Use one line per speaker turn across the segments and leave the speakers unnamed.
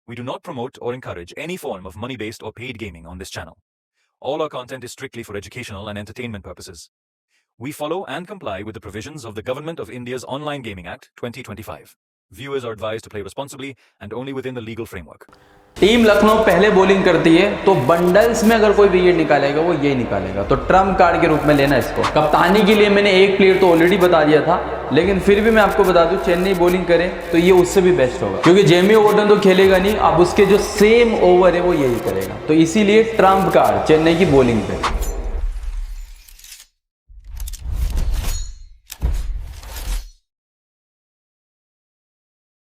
We do not promote or encourage any form of money-based or paid gaming on this channel. All our content is strictly for educational and entertainment purposes. We follow and comply with the provisions of the Government of India's Online Gaming Act 2025. Viewers are advised to play responsibly and only within the legal framework.
Team Lucknow पहले bowling करती है तो bundles में अगर कोई wicket निकालेगा वो ये निकालेगा, तो ट्रम्प कार्ड के रूप में लेना इसको। कप्तानी के लिए मैंने एक प्लेयर तो ऑलरेडी बता दिया था, लेकिन फिर भी मैं आपको बता दूं चेन्नई बॉलिंग करे तो ये उससे भी बेस्ट होगा, क्योंकि जेमी वॉर्टन तो खेलेगा नहीं, अब उसके जो सेम ओवर है वो यही करेगा, तो इसीलिए ट्रम्प कार्ड चेन्नई की बॉलिंग पे।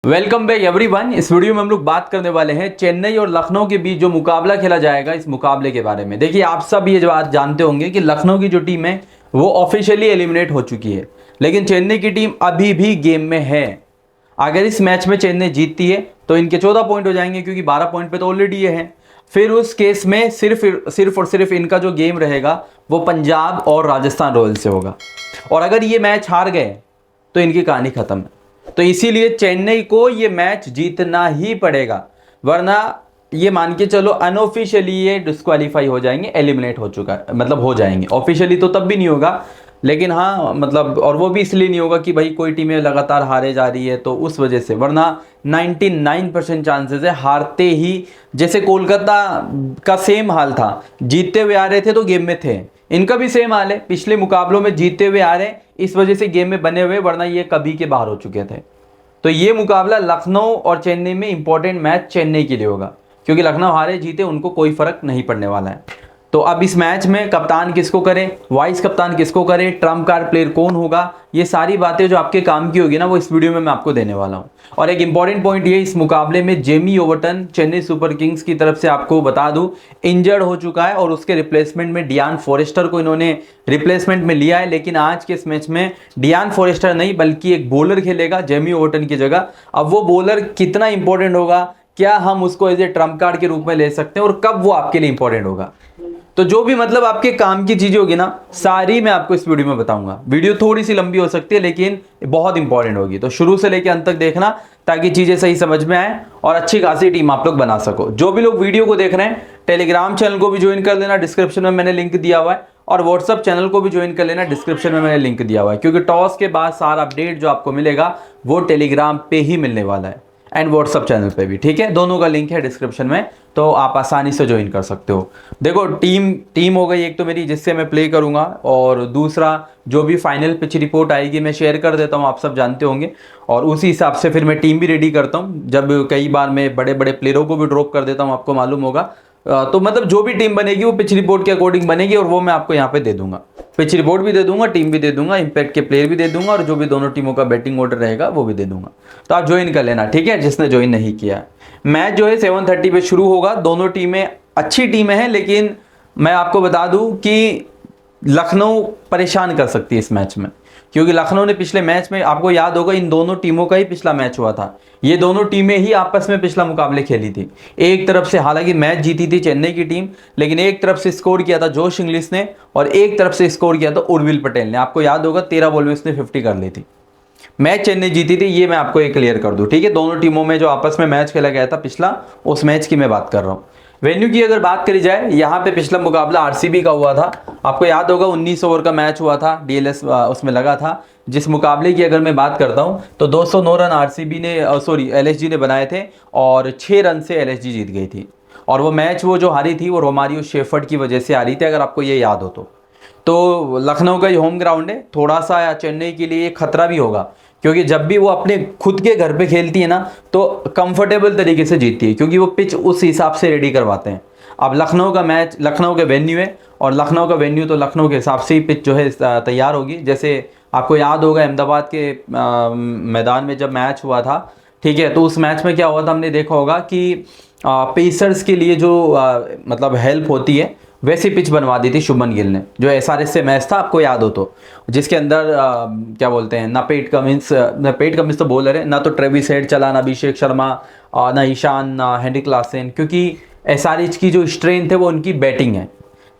Welcome back everyone. इस वीडियो में हम लोग बात करने वाले हैं चेन्नई और लखनऊ के बीच जो मुकाबला खेला जाएगा, इस मुकाबले के बारे में। देखिए, आप सब ये बात जानते होंगे कि लखनऊ की जो टीम है वो ऑफिशियली एलिमिनेट हो चुकी है, लेकिन चेन्नई की टीम अभी भी गेम में है। अगर इस मैच में चेन्नई जीतती है तो इनके 14 पॉइंट हो जाएंगे, क्योंकि 12 पॉइंट पे तो ऑलरेडी ये है। फिर उस केस में सिर्फ और सिर्फ इनका जो गेम रहेगा वो पंजाब और राजस्थान रॉयल्स से होगा, और अगर ये मैच हार गए तो इनकी कहानी खत्म है। तो इसीलिए चेन्नई को ये मैच जीतना ही पड़ेगा, वरना ये मान के चलो अनऑफिशियली ये डिस्क्वालीफाई हो जाएंगे, एलिमिनेट हो चुका है, मतलब हो जाएंगे। ऑफिशियली तो तब भी नहीं होगा, लेकिन हाँ मतलब, और वो भी इसलिए नहीं होगा कि भाई कोई टीमें लगातार हारे जा रही है तो उस वजह से, वरना 99% चांसेस है हारते ही। जैसे कोलकाता का सेम हाल था, जीतते हुए आ रहे थे तो गेम में थे, इनका भी सेम हाल है, पिछले मुकाबलों में जीतते हुए आ रहे हैं, इस वजह से गेम में बने हुए, वरना ये कभी के बाहर हो चुके थे। तो ये मुकाबला लखनऊ और चेन्नई में इंपॉर्टेंट मैच चेन्नई के लिए होगा, क्योंकि लखनऊ हारे जीते उनको कोई फर्क नहीं पड़ने वाला है। तो अब इस मैच में कप्तान किसको करें, वाइस कप्तान किसको करें, ट्रम्प कार्ड प्लेयर कौन होगा, ये सारी बातें जो आपके काम की होगी ना, वो इस वीडियो में मैं आपको देने वाला हूँ। और एक इंपॉर्टेंट पॉइंट ये, इस मुकाबले में Jamie Overton Chennai super Kings की तरफ से आपको बता दूं इंजर्ड हो चुका है, और उसके रिप्लेसमेंट में डियान फॉरेस्टर को इन्होंने रिप्लेसमेंट में लिया है। लेकिन आज के इस मैच में डियान फॉरेस्टर नहीं बल्कि एक बॉलर खेलेगा जेमी ओवर्टन की जगह। अब वो बॉलर कितना इंपॉर्टेंट होगा, क्या हम उसको एज ए ट्रम्प कार्ड के रूप में ले सकते हैं, और कब वो आपके लिए इंपॉर्टेंट होगा, तो जो भी मतलब आपके काम की चीजें होगी ना, सारी मैं आपको इस वीडियो में बताऊंगा। वीडियो थोड़ी सी लंबी हो सकती है लेकिन बहुत इंपॉर्टेंट होगी, तो शुरू से लेकर अंत तक देखना ताकि चीजें सही समझ में आए और अच्छी खासी टीम आप लोग बना सको। जो भी लोग वीडियो को देख रहे हैं, टेलीग्राम चैनल को भी ज्वाइन कर लेना, डिस्क्रिप्शन में मैंने लिंक दिया हुआ है, और व्हाट्सअप चैनल को भी ज्वाइन कर लेना, डिस्क्रिप्शन में मैंने लिंक दिया हुआ है, क्योंकि टॉस के बाद सारा अपडेट जो आपको मिलेगा वो टेलीग्राम पे ही मिलने वाला है, एंड व्हाट्सअप चैनल पे भी, ठीक है। दोनों का लिंक है डिस्क्रिप्शन में, तो आप आसानी से ज्वाइन कर सकते हो। देखो, टीम हो गई एक तो मेरी, जिससे मैं प्ले करूंगा, और दूसरा जो भी फाइनल पिच रिपोर्ट आएगी मैं शेयर कर देता हूं, आप सब जानते होंगे, और उसी हिसाब से फिर मैं टीम भी रेडी करता हूं। जब कई बार मैं बड़े बड़े प्लेयरों को भी ड्रॉप कर देता हूं, आपको मालूम होगा, तो मतलब जो भी टीम बनेगी वो पिच रिपोर्ट के अकॉर्डिंग बनेगी, और वो मैं आपको यहाँ पे दे दूंगा। पिच रिपोर्ट भी दे दूंगा, टीम भी दे दूंगा, इंपैक्ट के प्लेयर भी दे दूंगा, और जो भी दोनों टीमों का बैटिंग ऑर्डर रहेगा वो भी दे दूंगा। तो आप ज्वाइन कर लेना, ठीक है, जिसने ज्वाइन नहीं किया। मैच जो है 7:30 पे शुरू होगा। दोनों टीमें अच्छी टीमें हैं, लेकिन मैं आपको बता दूं कि लखनऊ परेशान कर सकती है इस मैच में, क्योंकि लखनऊ ने पिछले मैच में, आपको याद होगा, इन दोनों टीमों का ही पिछला मैच हुआ था, ये दोनों टीमें ही आपस में पिछला मुकाबले खेली थी। एक तरफ से हालांकि मैच जीती थी चेन्नई की टीम, लेकिन एक तरफ से स्कोर किया था जोश इंग्लिश ने, और एक तरफ से स्कोर किया था उर्विल पटेल ने। आपको याद होगा 13 बॉल में उसने 50 कर ली थी। मैच चेन्नई जीती थी, ये मैं आपको एक क्लियर कर दूं, ठीक है। दोनों टीमों में जो आपस में मैच खेला गया था पिछला, उस मैच की मैं बात कर रहा हूँ। वेन्यू की अगर बात करी जाए, यहाँ पे पिछला मुकाबला आरसीबी का हुआ था। आपको याद होगा 19 ओवर का मैच हुआ था, डीएलएस उसमें लगा था। जिस मुकाबले की अगर मैं बात करता हूँ तो 209 रन आरसीबी ने एलएसजी ने बनाए थे, और 6 रन से एलएसजी जीत गई थी। और वो मैच वो जो हारी थी वो रोमारियो शेफर्ड की वजह से हारी थी, अगर आपको ये याद हो तो लखनऊ का ये होम ग्राउंड है, थोड़ा सा चेन्नई के लिए खतरा भी होगा, क्योंकि जब भी वो अपने खुद के घर पे खेलती है ना तो कंफर्टेबल तरीके से जीतती है, क्योंकि वो पिच उस हिसाब से रेडी करवाते हैं। अब लखनऊ का मैच लखनऊ के वेन्यू है, और लखनऊ का वेन्यू तो लखनऊ के हिसाब से ही पिच जो है तैयार होगी। जैसे आपको याद होगा अहमदाबाद के मैदान में जब मैच हुआ था, ठीक है, तो उस मैच में क्या हुआ था, हमने देखा होगा कि पेसर्स के लिए जो मतलब हेल्प होती है, वैसी पिच बनवा दी थी शुभमन गिल ने, जो एसआरएच से मैच था, आपको याद हो तो, जिसके अंदर क्या बोलते हैं, ना पेट कमिंस तो बॉलर है, ना तो ट्रेविस हेड चला, ना अभिषेक शर्मा, ना ईशान, ना हेनरी क्लासन, क्योंकि एसआरएच की जो स्ट्रेंथ है वो उनकी बैटिंग है,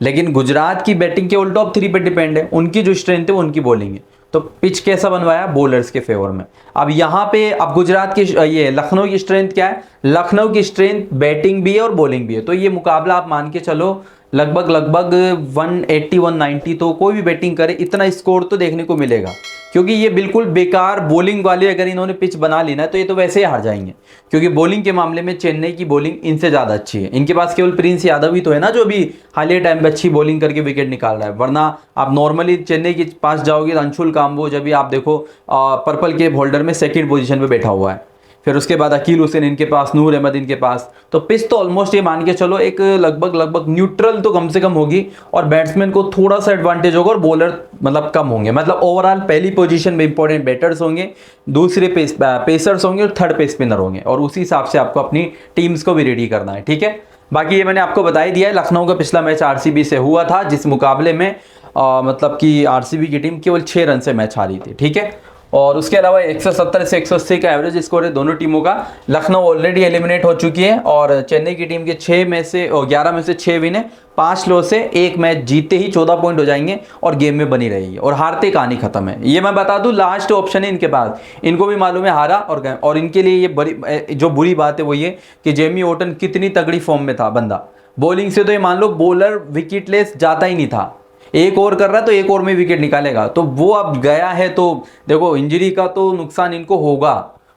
लेकिन गुजरात की बैटिंग के ऑल टॉप 3 पे डिपेंड है। उनकी जो स्ट्रेंथ है वो उनकी बॉलिंग है, तो पिच कैसा बनवाया, बॉलर्स के फेवर में। अब यहाँ पे अब गुजरात की ये लखनऊ की स्ट्रेंथ क्या है, लखनऊ की स्ट्रेंथ बैटिंग भी है और बॉलिंग भी है। तो ये मुकाबला आप मान के चलो लगभग 180 190, तो कोई भी बैटिंग करे इतना स्कोर तो देखने को मिलेगा, क्योंकि ये बिल्कुल बेकार बॉलिंग वाले अगर इन्होंने पिच बना ली ना तो ये तो वैसे ही हार जाएंगे, क्योंकि बॉलिंग के मामले में चेन्नई की बॉलिंग इनसे ज़्यादा अच्छी है। इनके पास केवल प्रिंस यादव ही तो है ना जो भी हालिया टाइम पे अच्छी बॉलिंग करके विकेट निकाल रहा है, वरना आप नॉर्मली चेन्नई के पास जाओगे तो अंशुल काम्बोज अभी आप देखो पर्पल कैप होल्डर में सेकंड पोजीशन पे बैठा हुआ है, फिर उसके बाद अकील हुसैन इनके पास, नूर अहमद इनके पास। तो पिच तो ऑलमोस्ट ये मान के चलो एक लगभग न्यूट्रल तो कम से कम होगी, और बैट्समैन को थोड़ा सा एडवांटेज होगा और बॉलर मतलब कम होंगे। मतलब ओवरऑल पहली पोजीशन में इंपॉर्टेंट बैटर्स होंगे, दूसरे पेसर्स होंगे और थर्ड पे स्पिनर होंगे, और उसी हिसाब से आपको अपनी टीम्स को भी रेडी करना है, ठीक है। बाकी ये मैंने आपको बता ही दिया है, लखनऊ का पिछला मैच आरसीबी से हुआ था, जिस मुकाबले में मतलब कि आरसीबी की टीम केवल 6 रन से मैच हारी थी, ठीक है। और उसके अलावा 170 से 180 का एवरेज स्कोर है दोनों टीमों का। लखनऊ ऑलरेडी एलिमिनेट हो चुकी है, और चेन्नई की टीम के 11 में से 6 विन है, 5 लॉस से 1 मैच जीते ही 14 पॉइंट हो जाएंगे और गेम में बनी रहेगी, और हारते कहानी खत्म है। ये मैं बता दूं लास्ट ऑप्शन है इनके पास, इनको भी मालूम है हारा और गए, और इनके लिए ये बड़ी जो बुरी बात है वो ये कि जेमी ओटन कितनी तगड़ी फॉर्म में था बंदा, बॉलिंग से तो ये मान लो बॉलर विकेटलेस जाता ही नहीं था, एक ओवर कर रहा है तो एक ओवर में विकेट निकालेगा, तो वो अब गया है। तो देखो इंजरी का तो नुकसान इनको होगा,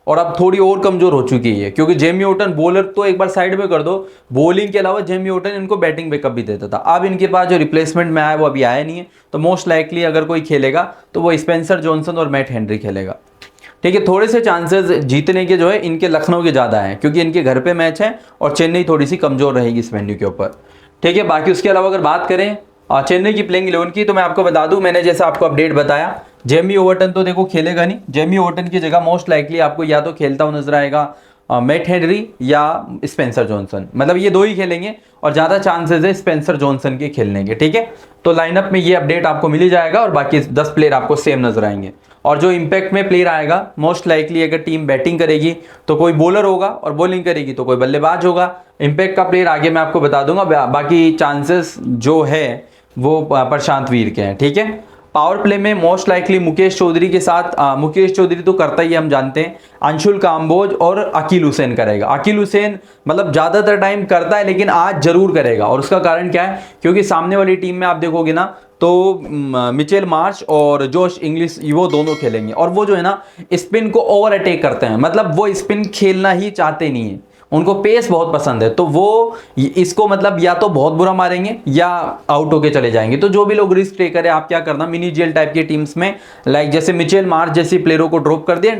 और अब थोड़ी और कमजोर हो चुकी है, क्योंकि जेमी ओटन बॉलर तो एक बार साइड में कर दो, बॉलिंग के अलावा जेमी ओटन इनको बैटिंग बैकअप भी देता था। अब इनके पास जो रिप्लेसमेंट में आया वो अभी आया नहीं है, तो मोस्ट लाइकली अगर कोई खेलेगा तो वो स्पेंसर जॉनसन और मैट हेनरी खेलेगा, ठीक है। थोड़े से चांसेस जीतने के जो है इनके लखनऊ के ज़्यादा हैं, क्योंकि इनके घर पे मैच है और चेन्नई थोड़ी सी कमजोर रहेगी इस वेन्यू के ऊपर, ठीक है। बाकी उसके अलावा अगर बात करें चेन्नई की प्लेइंग 11 की, तो मैं आपको बता दूं, मैंने जैसा आपको अपडेट बताया, जेमी ओवरटन तो देखो खेलेगा नहीं, जेमी ओवरटन की जगह मोस्ट लाइकली आपको या तो खेलता हुआ नजर आएगा मैट हेनरी या स्पेंसर जॉनसन, मतलब ये दो ही खेलेंगे, और ज़्यादा चांसेस है स्पेंसर जॉनसन के खेलने के, ठीक है। तो लाइनअप में ये अपडेट आपको मिल ही जाएगा, और बाकी 10 प्लेयर आपको सेम नजर आएंगे। और जो इम्पैक्ट में प्लेयर आएगा मोस्ट लाइकली अगर टीम बैटिंग करेगी तो कोई बॉलर होगा, और बॉलिंग करेगी तो कोई बल्लेबाज होगा। इम्पैक्ट का प्लेयर आगे मैं आपको बता दूंगा, बाकी चांसेस जो है वो प्रशांत वीर के हैं, ठीक है। पावर प्ले में मोस्ट लाइकली मुकेश चौधरी के साथ मुकेश चौधरी तो करता ही हम जानते हैं, अंशुल काम्बोज और अकील हुसैन करेगा। अकील हुसैन मतलब ज़्यादातर टाइम करता है, लेकिन आज जरूर करेगा, और उसका कारण क्या है, क्योंकि सामने वाली टीम में आप देखोगे ना तो मिचेल मार्श और जोश इंग्लिश वो दोनों खेलेंगे, और वो जो है ना स्पिन को ओवर अटैक करते हैं, मतलब वो स्पिन खेलना ही चाहते नहीं है, उनको पेस बहुत पसंद है, तो वो इसको मतलब या तो बहुत बुरा मारेंगे या आउट होके चले जाएंगे। तो जो भी लोग रिस्क टेकर है, आप क्या करना, मिनी जेल टाइप की टीम्स में लाइक जैसे मिचेल मार्श जैसी प्लेयरों को ड्रॉप कर दिया,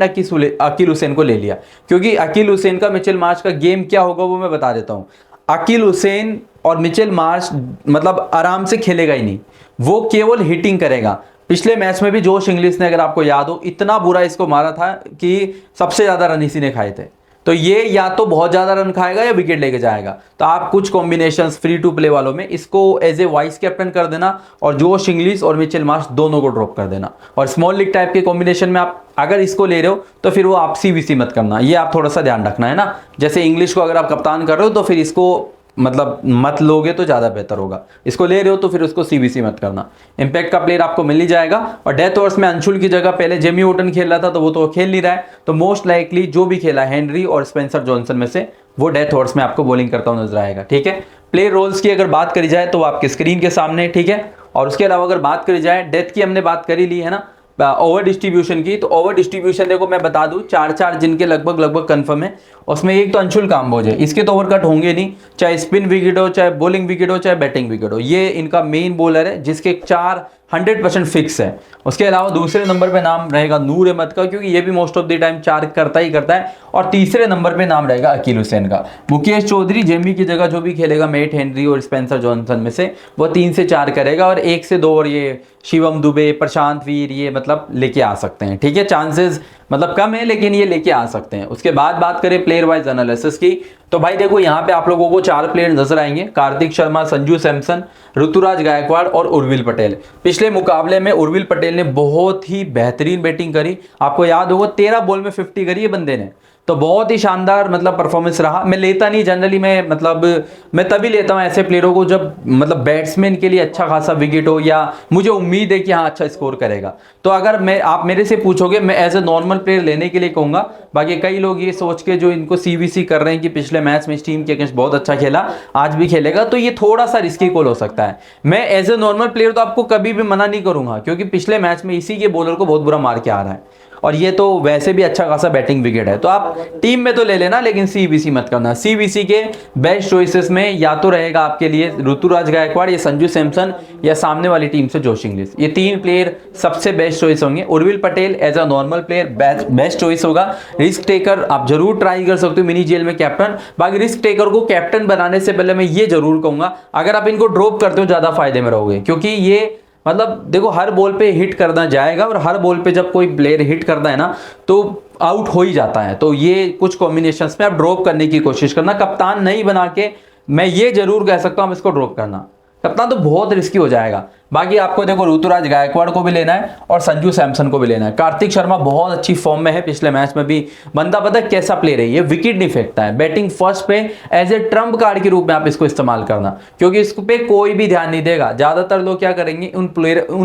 अकील हुसैन को ले लिया, क्योंकि अकील हुसैन का मिचेल मार्श का गेम क्या होगा वो मैं बता देता हूँ। अकील हुसैन और मिचेल मार्श मतलब आराम से खेलेगा ही नहीं, वो केवल हिटिंग करेगा। पिछले मैच में भी जोश इंग्लिश ने, अगर आपको याद हो, इतना बुरा इसको मारा था कि सबसे ज्यादा रन इसी ने खाए थे। तो ये या तो बहुत ज़्यादा रन खाएगा या विकेट लेके जाएगा, तो आप कुछ कॉम्बिनेशंस फ्री टू प्ले वालों में इसको एज ए वाइस कैप्टन कर देना, और जोश इंग्लिश और मिचेल मार्श दोनों को ड्रॉप कर देना। और स्मॉल लीग टाइप के कॉम्बिनेशन में आप अगर इसको ले रहे हो तो फिर वो आप सीवीसी मत करना, ये आप थोड़ा सा ध्यान रखना है ना। जैसे इंग्लिश को अगर आप कप्तान कर रहे हो तो फिर इसको मतलब मत लोगे तो ज़्यादा बेहतर होगा, इसको ले रहे हो तो फिर उसको सीबीसी मत करना। इम्पैक्ट का प्लेयर आपको मिल ही जाएगा, और डेथ ओवर्स में अंशुल की जगह पहले जेमी ओटन खेल रहा था, तो वो तो खेल नहीं रहा है, तो मोस्ट लाइकली जो भी खेला हेनरी और स्पेंसर जॉनसन में से वो डेथ ओवर्स में आपको बॉलिंग करता हुआ नजर आएगा, ठीक है। प्लेयर रोल्स की अगर बात करी जाए तो वो आपके स्क्रीन के सामने, ठीक है। और उसके अलावा अगर बात करी जाए डेथ की, हमने बात करी ली है ना ओवर डिस्ट्रीब्यूशन की, तो ओवर डिस्ट्रीब्यूशन देखो मैं बता दूं 4-4 जिनके लगभग कंफर्म है, उसमें एक तो अंशुल काम्बोज है, इसके तो ओवर कट होंगे नहीं, चाहे स्पिन विकेट हो, चाहे बॉलिंग विकेट हो, चाहे बैटिंग विकेट हो, ये इनका मेन बॉलर है जिसके 4 100% फिक्स है। उसके अलावा दूसरे नंबर पे नाम रहेगा नूर अहमद का, क्योंकि ये भी मोस्ट ऑफ द टाइम 4 करता ही करता है, और तीसरे नंबर पे नाम रहेगा अकील हुसैन का। मुकेश चौधरी जेमी की जगह जो भी खेलेगा मैट हेनरी और स्पेंसर जॉनसन में से, वो 3 से 4 करेगा, और 1 से 2 और ये शिवम दुबे, प्रशांत वीर, ये मतलब लेके आ सकते हैं, ठीक है। चांसेस मतलब कम है लेकिन ये लेके आ सकते हैं। उसके बाद बात करें प्लेयर वाइज एनालिसिस की, तो भाई देखो यहाँ पे आप लोगों को 4 प्लेयर नजर आएंगे, कार्तिक शर्मा, संजू सैमसन, ऋतुराज गायकवाड़ और उर्विल पटेल। पिछले मुकाबले में उर्विल पटेल ने बहुत ही बेहतरीन बैटिंग करी, आपको याद होगा 13 बॉल में 50 करी है बंदे ने, तो बहुत ही शानदार मतलब परफॉर्मेंस रहा। मैं लेता नहीं जनरली, मैं तभी लेता हूँ ऐसे प्लेयरों को जब मतलब बैट्समैन के लिए अच्छा खासा विकेट हो या मुझे उम्मीद है कि हाँ अच्छा स्कोर करेगा। तो अगर आप मेरे से पूछोगे, मैं एज ए नॉर्मल प्लेयर लेने के लिए कहूँगा। बाकी कई लोग ये सोच के जो इनको सीवीसी कर रहे हैं कि पिछले मैच में इस टीम के अगेंस्ट बहुत अच्छा खेला, आज भी खेलेगा, तो ये थोड़ा सा रिस्की कॉल हो सकता है। मैं एज ए नॉर्मल प्लेयर तो आपको कभी भी मना नहीं करूंगा, क्योंकि पिछले मैच में इसी के बॉलर को बहुत बुरा मार के आ रहा है और ये तो वैसे भी अच्छा खासा बैटिंग विकेट है। तो आप टीम में तो ले लेना, लेकिन सीबीसी मत करना। सीबीसी के बेस्ट चॉइसेस में या तो रहेगा आपके लिए ऋतुराज गायकवाड़ या संजू सैमसन या सामने वाली टीम से जोश इंग्लिश। ये तीन प्लेयर सबसे बेस्ट चॉइस होंगे। Urvil Patel as a normal player best choice होगा। रिस्क टेकर आप जरूर ट्राई कर सकते हो मिनी जेल में कैप्टन। बाकी रिस्क टेकर को कैप्टन बनाने से पहले मैं ये जरूर कहूंगा, अगर आप इनको ड्रॉप करते हो ज्यादा फायदे में रहोगे, क्योंकि ये मतलब देखो हर बॉल पे हिट करना जाएगा और हर बॉल पे जब कोई प्लेयर हिट करता है ना तो आउट हो ही जाता है। तो ये कुछ कॉम्बिनेशंस में आप ड्रॉप करने की कोशिश करना, कप्तान नहीं बना के। मैं ये जरूर कह सकता हूं आप इसको ड्रॉप करना, कप्तान तो बहुत रिस्की हो जाएगा। बाकी आपको देखो ऋतुराज गायकवाड़ को भी लेना है और संजू सैमसन को भी लेना है। कार्तिक शर्मा बहुत अच्छी फॉर्म में है, पिछले मैच में भी बंदा पता है कैसा प्लेयर है, ये विकेट नहीं फेंकता है। बैटिंग फर्स्ट पे एज ए ट्रम्प कार्ड के रूप में आप इसको इस्तेमाल करना, क्योंकि इस पे कोई भी ध्यान नहीं देगा। ज्यादातर लोग क्या करेंगे, उन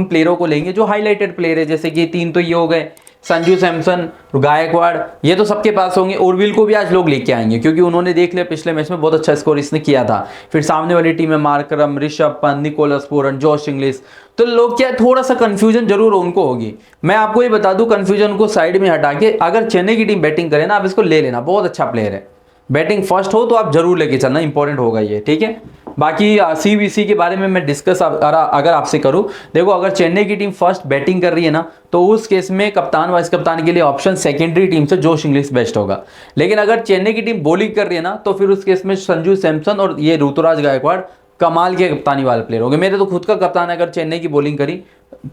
प्लेयरों को लेंगे जो हाईलाइटेड प्लेयर है, जैसे कि तीन तो ये हो गए संजू सैमसन, गायकवाड़, ये तो सबके पास होंगे। उर्विल को भी आज लोग लेके आएंगे क्योंकि उन्होंने देख लिया पिछले मैच में बहुत अच्छा स्कोर इसने किया था। फिर सामने वाली टीम में Markram, Rishabh Pant, Nicholas Pooran, Josh Inglis, तो लोग क्या थोड़ा सा कंफ्यूजन जरूर उनको होगी। मैं आपको ये बता दूं, कंफ्यूजन को साइड में हटा के अगर चेन्नई की टीम बैटिंग करे ना, आप इसको ले लेना, बहुत अच्छा प्लेयर है। बैटिंग फर्स्ट हो तो आप जरूर लेके चलना, इंपॉर्टेंट होगा ये, ठीक है। बाकी सीबीसी के बारे में मैं डिस्कस अगर आपसे करूं, देखो अगर चेन्नई की टीम फर्स्ट बैटिंग कर रही है ना, तो उस केस में कप्तान वाइस कप्तान के लिए ऑप्शन सेकेंडरी टीम से जोश इंग्लिश बेस्ट होगा। लेकिन अगर चेन्नई की टीम बॉलिंग कर रही है ना, तो फिर उस केस में संजू सैमसन और ये ऋतुराज गायकवाड़ कमाल के कप्तानी वाले प्लेयर होंगे। मेरे तो खुद का कप्तान अगर चेन्नई की बॉलिंग करी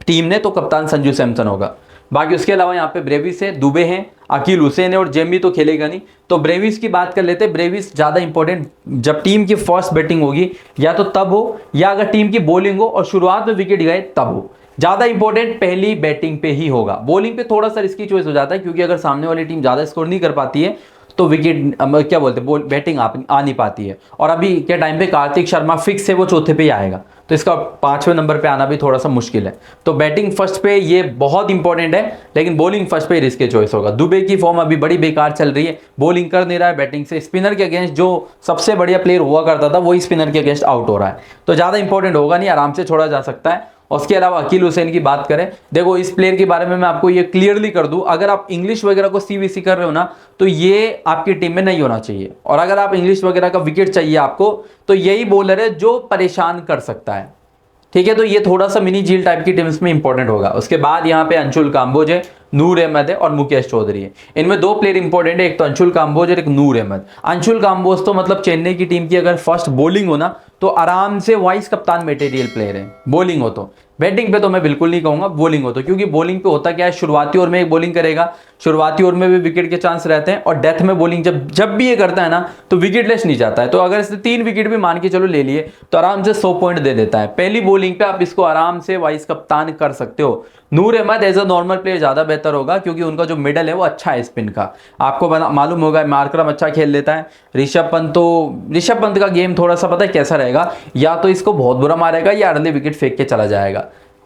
टीम ने तो कप्तान संजू सैमसन होगा। बाकी उसके अलावा यहाँ पे ब्रेविस है, दुबे हैं, अकील हुसैन है और जेमी तो खेलेगा नहीं। तो ब्रेविस की बात कर लेते हैं। ब्रेविस ज़्यादा इंपॉर्टेंट जब टीम की फर्स्ट बैटिंग होगी, या तो तब हो या अगर टीम की बॉलिंग हो और शुरुआत में विकेट गए तब हो। ज़्यादा इंपॉर्टेंट पहली बैटिंग पे ही होगा। बॉलिंग पे थोड़ा सा रिस्की चॉइस हो जाता है, क्योंकि अगर सामने वाली टीम ज़्यादा स्कोर नहीं कर पाती है तो विकेट क्या बोलते हैं बैटिंग आ नहीं पाती है। और अभी के टाइम पे कार्तिक शर्मा फिक्स है, वो चौथे पे ही आएगा, तो इसका 5वें नंबर पे आना भी थोड़ा सा मुश्किल है। तो बैटिंग फर्स्ट पे ये बहुत इंपॉर्टेंट है, लेकिन बॉलिंग फर्स्ट पे रिस्क चॉइस होगा। दुबे की फॉर्म अभी बड़ी बेकार चल रही है, बॉलिंग कर नहीं रहा है, बैटिंग से स्पिनर के अगेंस्ट जो सबसे बढ़िया प्लेयर हुआ करता था वही स्पिनर के अगेंस्ट आउट हो रहा है, तो ज़्यादा इंपॉर्टेंट होगा नहीं, आराम से छोड़ा जा सकता है। उसके अलावा अकील हुसैन की बात करें, देखो इस प्लेयर के बारे में मैं आपको ये क्लियरली कर दूं, अगर आप इंग्लिश वगैरह को सीवीसी कर रहे हो ना, तो ये आपकी टीम में नहीं होना चाहिए। और अगर आप इंग्लिश वगैरह का विकेट चाहिए आपको, तो यही बॉलर है जो परेशान कर सकता है, ठीक है। तो ये थोड़ा सा मिनी झील टाइप की टीम्स में इंपॉर्टेंट होगा। उसके बाद यहाँ पे अंशुल काम्बोज है, नूर अहमद है और मुकेश चौधरी है। इनमें दो प्लेयर इंपॉर्टेंट है, एक तो अंशुल काम्बोज और एक नूर अहमद। अंशुल काम्बोज तो मतलब चेन्नई की टीम की अगर फर्स्ट बॉलिंग हो ना, तो आराम से वाइस कप्तान मटेरियल प्लेयर है, बॉलिंग हो तो। बैटिंग पे तो मैं बिल्कुल नहीं कहूंगा, बॉलिंग हो तो, क्योंकि बॉलिंग पे होता क्या है, शुरुआती ओवर में एक बॉलिंग करेगा, शुरुआती ओवर में भी विकेट के चांस रहते हैं, और डेथ में बॉलिंग जब भी ये करता है ना, तो विकेट लेस नहीं जाता है। तो अगर इसने 3 विकेट भी मान के चलो ले लिए, तो आराम से 100 पॉइंट दे देता है। पहली बॉलिंग पे आप इसको आराम से वाइस कप्तान कर सकते हो। Noor Ahmad as a normal player ज्यादा बेहतर होगा, क्योंकि उनका जो मिडल है वो अच्छा है स्पिन का, आपको मालूम होगा। मार्करम अच्छा खेल लेता है। ऋषभ पंत का गेम थोड़ा सा पता है कैसा रहेगा, या तो इसको बहुत बुरा मारेगा या अर्ली विकेट फेंक के चला जाएगा।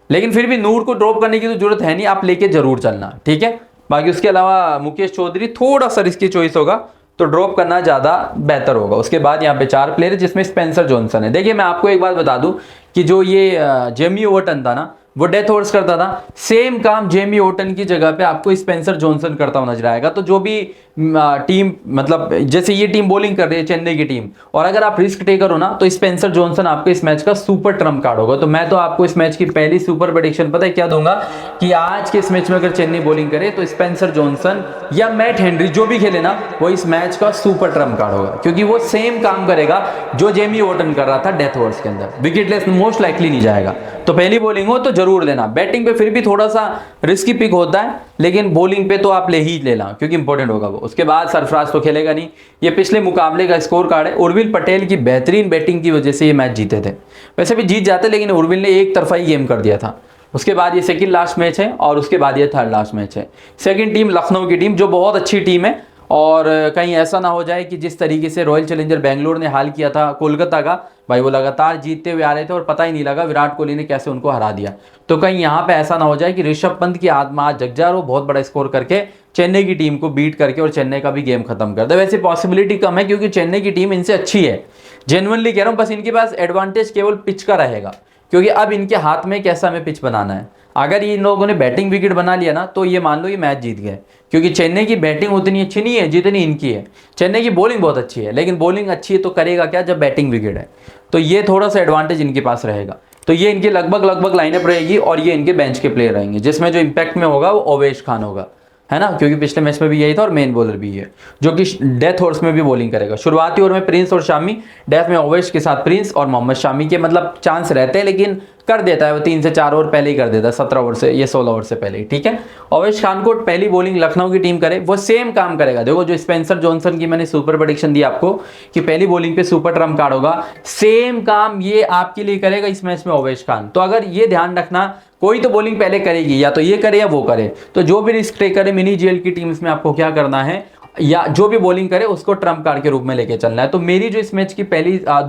लेकिन फिर भी नूर को ड्रॉप करने की तो जरूरत है नहीं, आप लेके जरूर चलना, ठीक है। बाकी उसके अलावा मुकेश चौधरी थोड़ा सा रिस्की चॉइस होगा, तो ड्रॉप करना ज़्यादा बेहतर होगा। उसके बाद यहाँ पे 4 प्लेयर है, जिसमें स्पेंसर जॉनसन है। देखिए मैं आपको एक बात बता दूं कि जो ये जेमी ओवरटन था ना, वो डेथ ओवर्स करता था, सेम काम जेमी ओवरटन की जगह पे आपको स्पेंसर जॉनसन करता हुआ नजर आएगा। तो जो भी टीम मतलब जैसे ये टीम बॉलिंग कर रही है चेन्नई की टीम, और अगर आप रिस्क टेकर हो ना, तो स्पेंसर जॉनसन आपको इस मैच का सुपर ट्रम्प कार्ड होगा। तो मैं तो आपको इस मैच की पहली सुपर प्रेडिक्शन पता है क्या दूंगा, कि आज के इस मैच में अगर चेन्नई बॉलिंग करे तो स्पेंसर जॉनसन या मैट हेनरी जो भी खेले ना, वो इस मैच का सुपर ट्रम्प कार्ड होगा, क्योंकि वो सेम काम करेगा जो जेमी ओवरटन कर रहा था डेथ ओवर्स के अंदर, विकेटलेस मोस्ट लाइकली नहीं जाएगा। तो पहली बॉलिंग हो तो जरूर लेना। बैटिंग पे फिर भी थोड़ा सा रिस्की पिक होता है, लेकिन बॉलिंग पे तो आप ले ही लेना, क्योंकि इंपॉर्टेंट होगा वो। उसके बाद सरफराज तो खेलेगा नहीं, ये पिछले मुकाबले का स्कोर कार्ड है। उर्विल पटेल की बेहतरीन बैटिंग की वजह से ये मैच जीते थे, वैसे भी जीत जाते, लेकिन उर्विल ने एक तरफा ही गेम कर दिया था। उसके बाद ये सेकंड लास्ट मैच है और उसके बाद ये थर्ड लास्ट मैच है। सेकंड टीम लखनऊ की टीम, जो बहुत अच्छी टीम है, और कहीं ऐसा ना हो जाए कि जिस तरीके से रॉयल चैलेंजर बेंगलोर ने हाल किया था कोलकाता का, भाई वो लगातार जीतते हुए आ रहे थे और पता ही नहीं लगा विराट कोहली ने कैसे उनको हरा दिया। तो कहीं यहाँ पे ऐसा ना हो जाए कि ऋषभ पंत की आत्मा आज जग जाए और वो बहुत बड़ा स्कोर करके चेन्नई की टीम को बीट करके और चेन्नई का भी गेम खत्म कर दे। वैसे पॉसिबिलिटी कम है क्योंकि चेन्नई की टीम इनसे अच्छी है, जेन्युइनली कह रहा हूँ। बस इनके पास एडवांटेज केवल पिच का रहेगा, क्योंकि अब इनके हाथ में कैसा हमें पिच बनाना है। अगर इन लोगों ने बैटिंग विकेट बना लिया ना तो ये मान लो ये मैच जीत गए, क्योंकि चेन्नई की बैटिंग उतनी अच्छी नहीं है जितनी इनकी है। चेन्नई की बॉलिंग बहुत अच्छी है, लेकिन बॉलिंग अच्छी है तो करेगा क्या जब बैटिंग विकेट है। तो ये थोड़ा सा एडवांटेज इनके पास रहेगा। तो ये इनकी लगभग लाइनअप रहेगी और ये इनके बेंच के प्लेयर रहेंगे, जिसमें जो इम्पैक्ट में होगा वो ओवेश खान होगा, है ना, क्योंकि पिछले मैच में भी यही था और मेन बॉलर भी है, जो कि डेथ ओवर्स में भी बॉलिंग करेगा। शुरुआती ओवर में प्रिंस और शामी, डेथ में ओवेश के साथ प्रिंस और मोहम्मद शामी के मतलब चांस रहते हैं, लेकिन कर देता है वो 3 से 4 ओवर पहले ही कर देता है, 17 ओवर से, ये 16 ओवर से पहले ही, ठीक है। ओवेश खान को पहली बॉलिंग लखनऊ की टीम करे वो सेम काम करेगा। देखो जो स्पेंसर जॉनसन की मैंने सुपर प्रेडिक्शन दी आपको कि पहली बॉलिंग पे सुपर ट्रम्प कार्ड होगा, सेम काम ये आपके लिए करेगा इस मैच में ओवेश खान। तो अगर ये ध्यान रखना, कोई तो बॉलिंग पहले करेगी, या तो ये करे या वो करे। तो जो भी रिस्क टेकर है मिनी जेल की टीम्स में आपको क्या करना है, या जो भी बॉलिंग करे उसको ट्रम्प कार्ड के रूप में लेके चलना है। तो मेरी जो इस मैच की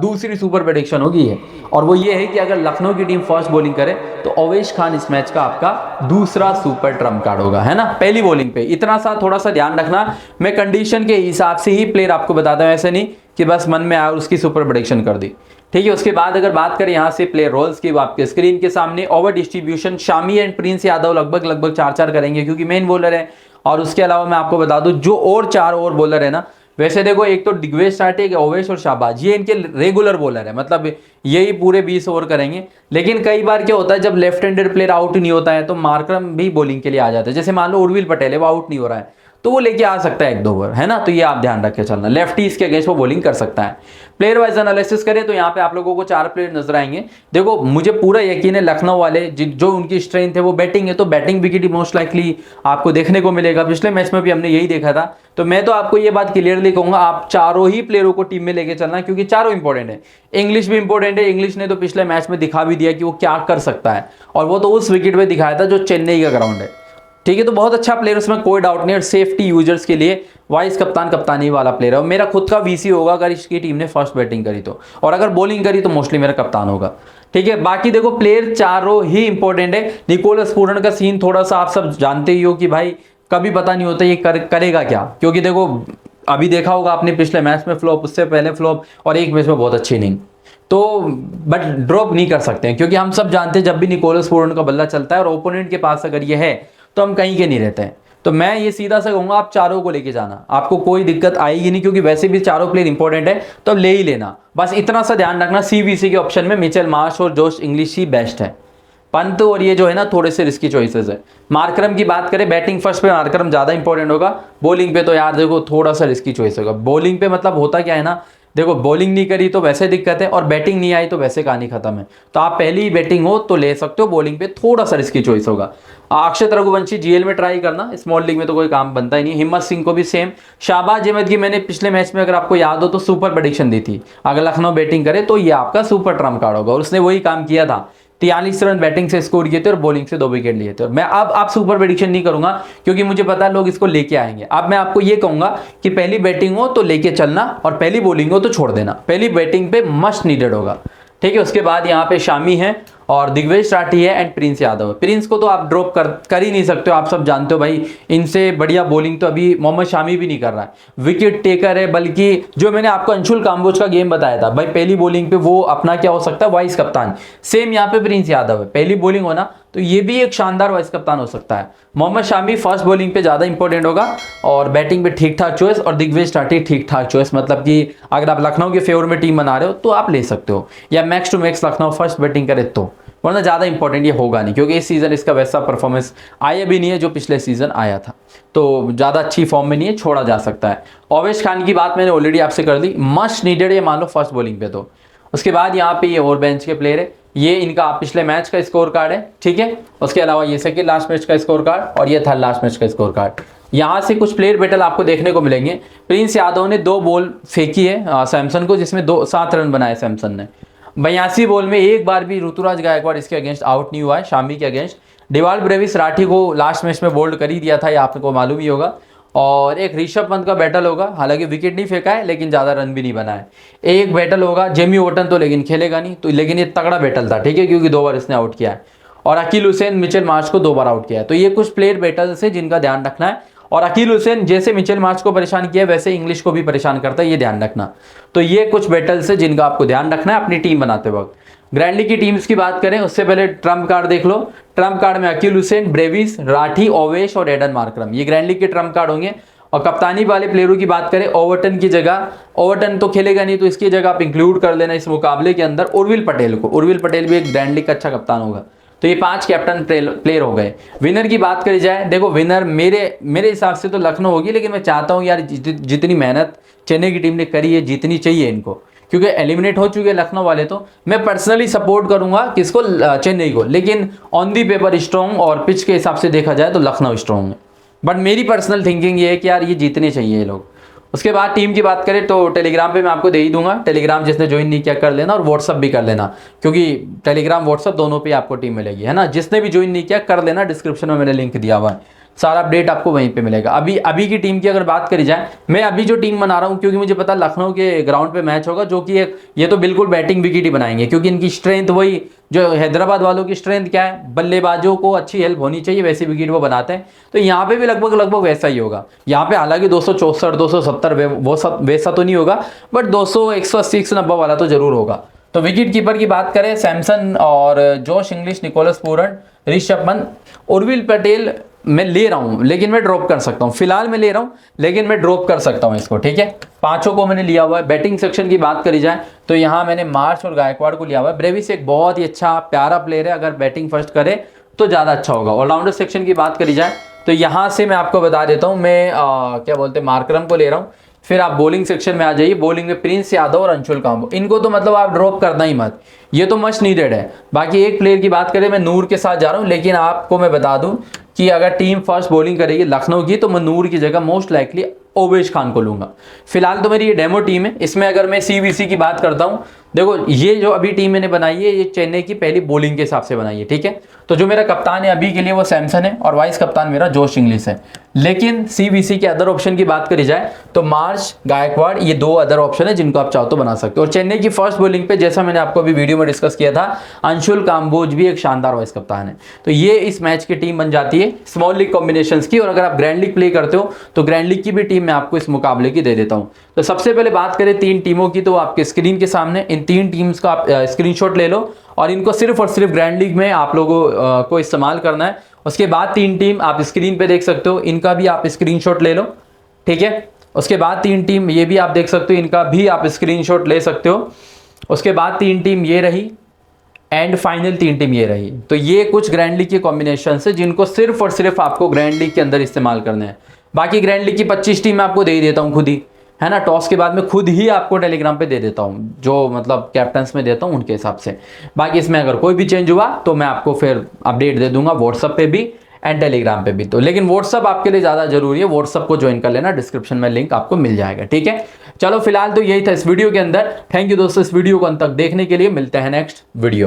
दूसरी सुपर प्रेडिक्शन होगी है, और वो ये है कि अगर लखनऊ की टीम फर्स्ट बॉलिंग करे तो ओवेश खान इस मैच का आपका दूसरा सुपर ट्रम्प कार्ड होगा, है ना, पहली बॉलिंग पे। इतना सा थोड़ा सा ध्यान रखना, मैं कंडीशन के हिसाब से ही प्लेयर आपको बताता हूँ, ऐसे नहीं कि बस मन में आया और उसकी सुपर प्रेडिक्शन कर दी, ठीक है। उसके बाद अगर बात करें यहाँ से प्लेयर रोल्स की, वो आपके स्क्रीन के सामने। Over distribution Shami and Prince Yadav लगभग 4-4 करेंगे क्योंकि मेन बॉलर है। और उसके अलावा मैं आपको बता दूं जो और 4 और बॉलर है ना, वैसे देखो एक तो दिग्वेश स्टार्टिंग, ओवेश और शाहबाज, ये इनके रेगुलर बॉलर है, मतलब यही पूरे 20 ओवर करेंगे। लेकिन कई बार क्या होता है जब लेफ्ट हैंडेड प्लेयर आउट नहीं होता है तो मार्करम भी बॉलिंग के लिए आ जाता है। जैसे मान लो उर्विल पटेल है, वो आउट नहीं हो रहा है तो वो लेके आ सकता है 1-2 ओवर, है ना। तो ये आप ध्यान रख के चलना, लेफ्टीज के अगेंस्ट वो बॉलिंग कर सकता है। प्लेयर वाइज एनालिसिस करें तो यहाँ पे आप लोगों को 4 प्लेयर नजर आएंगे। देखो मुझे पूरा यकीन है लखनऊ वाले जो उनकी स्ट्रेंथ है वो बैटिंग है, तो बैटिंग विकेट मोस्ट लाइकली आपको देखने को मिलेगा। पिछले मैच में भी हमने यही देखा था। तो मैं तो आपको ये बात क्लियरली कहूंगा, आप चारों ही प्लेयरों को टीम में लेके चलना, क्योंकि चारों इंपॉर्टेंट है। इंग्लिश भी इंपॉर्टेंट है, इंग्लिश ने तो पिछले मैच में दिखा भी दिया कि वो क्या कर सकता है, और वो तो उस विकेट पे दिखाया था जो चेन्नई का ग्राउंड है, ठीक है। तो बहुत अच्छा प्लेयर, उसमें कोई डाउट नहीं। और सेफ्टी यूजर्स के लिए वाइस कप्तान कप्तानी वाला प्लेयर है। और मेरा खुद का वीसी होगा अगर इसकी टीम ने फर्स्ट बैटिंग करी तो, और अगर बॉलिंग करी तो मोस्टली मेरा कप्तान होगा, ठीक है। बाकी देखो प्लेयर चारों ही इंपॉर्टेंट है। निकोलस पूरन का सीन थोड़ा सा आप सब जानते ही हो कि भाई कभी पता नहीं होता ये करेगा क्या, क्योंकि देखो अभी देखा होगा आपने पिछले मैच में फ्लॉप, उससे पहले फ्लॉप, और एक मैच में बहुत अच्छी इनिंग। तो बट ड्रॉप नहीं कर सकते हैं, क्योंकि हम सब जानते हैं जब भी निकोलस पूरन का बल्ला चलता है और ओपोनेंट के पास अगर ये है तो हम कहीं के नहीं रहते हैं। तो मैं ये सीधा सा कहूंगा आप चारों को लेके जाना, आपको कोई दिक्कत आएगी नहीं, क्योंकि वैसे भी चारों प्लेयर इंपॉर्टेंट है तो अब ले ही लेना। बस इतना सा ध्यान रखना, सीबीसी के ऑप्शन में मिचेल मार्श और जोश इंग्लिश ही बेस्ट है। पंत और ये जो है ना थोड़े से रिस्की चॉइसेस है। मार्करम की बात करें, बैटिंग फर्स्ट पे मार्करम ज्यादा इंपॉर्टेंट होगा, बॉलिंग पे तो यार देखो थोड़ा सा रिस्की चॉइस होगा। बॉलिंग पे मतलब होता क्या है ना, देखो बॉलिंग नहीं करी तो वैसे दिक्कत है, और बैटिंग नहीं आई तो वैसे कहानी खत्म है। तो आप पहली ही बैटिंग हो तो ले सकते हो, बॉलिंग पे थोड़ा सा रिस्की चॉइस होगा। अक्षत रघुवंशी जीएल में ट्राई करना, स्मॉल लीग में तो कोई काम बनता ही नहीं। हिम्मत सिंह को भी सेम। शाहबाज अहमद की मैंने पिछले मैच में अगर आपको याद हो तो सुपर प्रेडिक्शन दी थी, अगर लखनऊ बैटिंग करे तो ये आपका सुपर ट्रम्प कार्ड होगा, और उसने वही काम किया था। 43 रन बैटिंग से स्कोर किए थे और बॉलिंग से 2 विकेट लिए थे। मैं अब आप सुपर प्रेडिक्शन नहीं करूंगा क्योंकि मुझे पता है लोग इसको लेके आएंगे। अब मैं आपको ये कहूंगा कि पहली बैटिंग हो तो लेके चलना, और पहली बॉलिंग हो तो छोड़ देना। पहली बैटिंग पे मस्ट नीडेड होगा, ठीक है। उसके बाद यहाँ पे शामी है और दिग्वेश राठी है एंड प्रिंस यादव है। प्रिंस को तो आप ड्रॉप कर ही नहीं सकते हो, आप सब जानते हो भाई इनसे बढ़िया बॉलिंग तो अभी मोहम्मद शामी भी नहीं कर रहा है। विकेट टेकर है, बल्कि जो मैंने आपको अंशुल काम्बोज का गेम बताया था भाई, पहली बॉलिंग पे वो अपना क्या हो सकता है, वाइस कप्तान। सेम यहाँ पे प्रिंस यादव है, पहली बॉलिंग होना तो ये भी एक शानदार वाइस कप्तान हो सकता है। मोहम्मद शामी फर्स्ट बॉलिंग पे ज्यादा इंपॉर्टेंट होगा, और बैटिंग पे ठीक ठाक चॉइस, और दिग्वेश राठी ठीक ठाक चॉइस। मतलब कि अगर आप लखनऊ के फेवर में टीम बना रहे हो तो आप ले सकते हो, या max to max Lucknow first batting करे तो, वरना ज़्यादा इंपॉर्टेंट ये होगा नहीं, क्योंकि इस सीज़न इसका वैसा परफॉर्मेंस आया भी नहीं है जो पिछले सीज़न आया था। तो ज़्यादा अच्छी फॉर्म में नहीं है, छोड़ा जा सकता है। ओवेश खान की बात मैंने ऑलरेडी आपसे कर दी, मस्ट नीडेड ये मान लो फर्स्ट बॉलिंग पे तो। उसके बाद यहाँ पे ये और बेंच के प्लेयर है, ये इनका पिछले मैच का स्कोर कार्ड है, ठीक है। उसके अलावा ये सेकंड लास्ट मैच का स्कोर कार्ड, और ये थर्ड लास्ट मैच का स्कोर कार्ड। यहाँ से कुछ प्लेयर बैटल आपको देखने को मिलेंगे। प्रिंस यादव ने 2 बॉल फेंकी है सैमसन को, जिसमें 7 रन बनाए सैमसन ने। 82 बॉल में एक बार भी ऋतुराज गायकवाड़ इसके अगेंस्ट आउट नहीं हुआ है, शामी के अगेंस्ट। डिवाल ब्रेविस राठी को लास्ट मैच में बोल्ड कर ही दिया था, ये आपको मालूम ही होगा। और एक ऋषभ पंत का बैटल होगा, हालांकि विकेट नहीं फेंका है लेकिन ज़्यादा रन भी नहीं बना है। एक बैटल होगा जेमी ओटन, तो लेकिन खेलेगा नहीं, तो लेकिन ये तगड़ा बैटल था, ठीक है, क्योंकि 2 बार इसने आउट किया है। और अकील हुसैन, मिचेल मार्श को 2 बार आउट किया है। तो ये कुछ प्लेयर बैटल्स है जिनका ध्यान रखना है। और अकील हुसैन जैसे मिचेल मार्श को परेशान किया है वैसे इंग्लिश को भी परेशान करता है, ये ध्यान रखना। तो ये कुछ बैटल्स है जिनका आपको ध्यान रखना है अपनी टीम बनाते वक्त। ग्रैंड लीग की टीम्स की बात करें उससे पहले ट्रम्प कार्ड देख लो। ट्रम्प कार्ड में अकील हुसैन, ब्रेविस, राठी, ओवेश और एडन मार्करम, ये ग्रैंड लीग के ट्रम्प कार्ड होंगे। और कप्तानी वाले प्लेयरों की बात करें, ओवर्टन की जगह, ओवर्टन तो खेलेगा नहीं तो इसकी जगह आप इंक्लूड कर लेना इस मुकाबले के अंदर उर्विल पटेल को। उर्विल पटेल भी एक ग्रैंड लीग का अच्छा कप्तान होगा। तो ये 5 कैप्टन प्लेयर हो गए। विनर की बात करी जाए, देखो विनर मेरे हिसाब से तो लखनऊ होगी, लेकिन मैं चाहता हूँ यार जितनी मेहनत चेन्नई की टीम ने करी है जीतनी चाहिए इनको, क्योंकि एलिमिनेट हो चुके हैं लखनऊ वाले। तो मैं पर्सनली सपोर्ट करूंगा किसको, चेन्नई को, लेकिन ऑन दी पेपर स्ट्रॉन्ग और पिच के हिसाब से देखा जाए तो लखनऊ स्ट्रॉन्ग है। बट मेरी पर्सनल थिंकिंग ये है कि यार ये जीतने चाहिए ये लोग। उसके बाद टीम की बात करें तो टेलीग्राम पे मैं आपको दे ही दूंगा, टेलीग्राम जिसने ज्वाइन नहीं किया कर लेना, और व्हाट्सअप भी कर लेना, क्योंकि टेलीग्राम व्हाट्सअप दोनों पे आपको टीम मिलेगी, है ना। जिसने भी ज्वाइन नहीं किया कर लेना, डिस्क्रिप्शन में मैंने लिंक दिया हुआ है, सारा अपडेट आपको वहीं पे मिलेगा। अभी की टीम की अगर बात करी जाए, मैं अभी जो टीम बना रहा हूँ क्योंकि मुझे पता लखनऊ के ग्राउंड पे मैच होगा, जो कि ये तो बिल्कुल बैटिंग विकेट ही बनाएंगे, क्योंकि इनकी स्ट्रेंथ वही जो हैदराबाद वालों की स्ट्रेंथ क्या है, बल्लेबाजों को अच्छी हेल्प होनी चाहिए, वैसी विकेट वो बनाते हैं। तो यहाँ पे भी लगभग वैसा ही होगा। यहाँ पे हालांकि 264 270 वैसा तो नहीं होगा, बट 200 180 190 वाला तो जरूर होगा। तो विकेट कीपर की बात करें, सैमसन और Josh Inglis, Nicholas Pooran, Rishabh Pant, Urvil Patel मैं ले रहा हूं लेकिन मैं ड्रॉप कर सकता हूं, फिलहाल मैं ले रहा हूं लेकिन मैं ड्रॉप कर सकता हूं इसको, ठीक है। 5 को मैंने लिया हुआ है। बैटिंग सेक्शन की बात करी जाए तो यहां मैंने मार्श और गायकवाड़ को लिया हुआ है। ब्रेविस एक बहुत ही अच्छा प्यारा प्लेयर है, अगर बैटिंग फर्स्ट करे तो ज़्यादा अच्छा होगा। ऑलराउंडर सेक्शन की बात करी जाए तो यहाँ से मैं आपको बता देता हूँ, मैं क्या बोलते हैं मार्करम को ले रहा हूँ। फिर आप बॉलिंग सेक्शन में आ जाइए, बॉलिंग में प्रिंस यादव और अंशुल कांबो, इनको तो मतलब आप ड्रॉप करना ही मत, ये तो मस्ट नीडेड है। बाकी एक प्लेयर की बात करें, मैं नूर के साथ जा रहा हूँ, लेकिन आपको मैं बता दूं कि अगर टीम फर्स्ट बॉलिंग करेगी लखनऊ की तो मैं नूर की जगह मोस्ट लाइकली ओवेश खान को लूंगा। फिलहाल तो मेरी ये डेमो टीम है, इसमें अगर मैं सीबीसी की बात करता हूँ, देखो ये जो अभी टीम मैंने बनाई है ये चेन्नई की पहली बॉलिंग के हिसाब से बनाई है, ठीक है। तो जो मेरा कप्तान है अभी के लिए वो सैमसन है और वाइस कप्तान मेरा जोश इंग्लिश है। लेकिन सीबीसी के अदर ऑप्शन की बात करी जाए तो मार्श, गायकवाड़, ये 2 अदर ऑप्शन है जिनको आप चाहो तो बना सकते हो। और चेन्नई की फर्स्ट बॉलिंग पे जैसा मैंने आपको अभी वीडियो में डिस्कस किया था, अंशुल काम्बोज भी एक शानदार वाइस कप्तान है। तो ये इस मैच की टीम बन जाती है स्मॉल लीग कॉम्बिनेशंस की। और अगर आप ग्रैंड लीग प्ले करते हो तो ग्रैंड लीग की भी टीम मैं आपको इस मुकाबले की दे देता हूं। तो सबसे पहले बात करें 3 टीमों की, तो आपके स्क्रीन के सामने इन 3 टीम्स का आप स्क्रीनशॉट ले लो और इनको सिर्फ और सिर्फ ग्रैंड लीग में आप लोगों को इस्तेमाल करना है। उसके बाद 3 टीम आप स्क्रीन पे देख सकते हो, इनका भी आप स्क्रीनशॉट ले लो, ठीक है। उसके बाद 3 टीम ये भी आप देख सकते हो, इनका भी आप स्क्रीनशॉट ले सकते हो। उसके बाद 3 टीम ये रही एंड फाइनल 3 टीम ये रही। तो ये कुछ ग्रैंड लीग के कॉम्बिनेशन है जिनको सिर्फ और सिर्फ आपको ग्रैंड लीग के अंदर इस्तेमाल करने हैं। बाकी ग्रैंड लीग की 25 टीम मैं आपको दे ही देता हूँ खुद ही, है ना। टॉस के बाद में खुद ही आपको टेलीग्राम पे दे देता हूँ, जो मतलब कैप्टन्स में देता हूँ उनके हिसाब से। बाकी इसमें अगर कोई भी चेंज हुआ तो मैं आपको फिर अपडेट दे दूंगा व्हाट्सअप पे भी एंड टेलीग्राम पे भी। तो लेकिन व्हाट्सअप आपके लिए ज़्यादा जरूरी है, व्हाट्सअप को ज्वाइन कर लेना, डिस्क्रिप्शन में लिंक आपको मिल जाएगा, ठीक है। चलो फिलहाल तो यही था इस वीडियो के अंदर। थैंक यू दोस्तों इस वीडियो को अंत तक देखने के लिए, मिलते हैं नेक्स्ट वीडियो में।